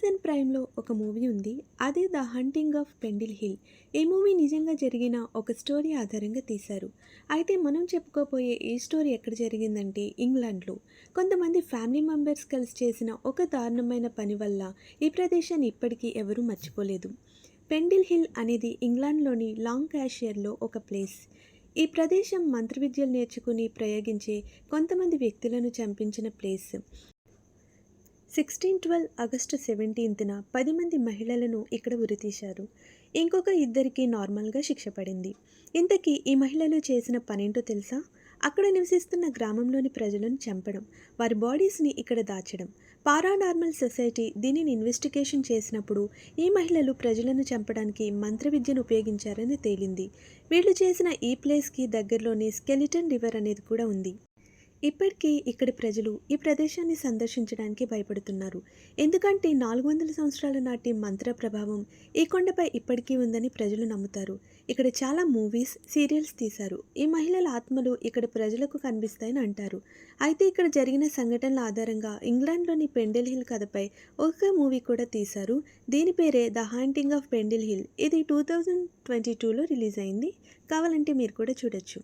Amazon ప్రైమ్‌లో ఒక movie ఉంది. అదే 'ద హంటింగ్ ఆఫ్ పెండిల్ హిల్'. ఈ మూవీ నిజంగా జరిగిన ఒక స్టోరీ ఆధారంగా తీశారు. అయితే మనం చెప్పుకోబోయే ఈ స్టోరీ ఎక్కడ జరిగిందంటే ఇంగ్లాండ్‌లో. కొంతమంది ఫ్యామిలీ మెంబర్స్ కలిసి చేసిన ఒక దారుణమైన పని వల్ల ఈ ప్రదేశాన్ని ఇప్పటికీ ఎవరూ మర్చిపోలేదు. పెండిల్ హిల్ అనేది ఇంగ్లాండ్‌లోని లాంకాషైర్‌లో ఒక ప్లేస్. ఈ ప్రదేశం మంత్రవిద్యలు నేర్చుకుని ప్రయోగించే కొంతమంది వ్యక్తులను చంపించిన ప్లేస్. 1612 ఆగస్టు 17న 10 మంది మహిళలను ఇక్కడ ఉరితీశారు. ఇంకొక ఇద్దరికి నార్మల్గా శిక్ష పడింది. ఇంతకీ ఈ మహిళలు చేసిన పనేంటో తెలుసా? అక్కడ నివసిస్తున్న గ్రామంలోని ప్రజలను చంపడం, వారి బాడీస్ని ఇక్కడ దాచడం. పారానార్మల్ సొసైటీ దీనిని ఇన్వెస్టిగేషన్ చేసినప్పుడు ఈ మహిళలు ప్రజలను చంపడానికి మంత్రవిద్యను ఉపయోగించారని తేలింది. వీళ్ళు చేసిన ఈ ప్లేస్కి దగ్గరలోనే స్కెలిటన్ రివర్ అనేది కూడా ఉంది. ఇప్పటికీ ఇక్కడి ప్రజలు ఈ ప్రదేశాన్ని సందర్శించడానికి భయపడుతున్నారు. ఎందుకంటే 400 సంవత్సరాల నాటి మంత్ర ప్రభావం ఈ కొండపై ఇప్పటికీ ఉందని ప్రజలు నమ్ముతారు. ఇక్కడ చాలా మూవీస్, సీరియల్స్ తీశారు. ఈ మహిళల ఆత్మలు ఇక్కడ ప్రజలకు కనిపిస్తాయని అంటారు. అయితే ఇక్కడ జరిగిన సంఘటనల ఆధారంగా ఇంగ్లాండ్లోని పెండిల్ హిల్ కథపై ఒక మూవీ కూడా తీశారు. దీని పేరే 'ద హాంటింగ్ ఆఫ్ పెండిల్ హిల్'. ఇది 2022లో రిలీజ్ అయింది. కావాలంటే మీరు కూడా చూడొచ్చు.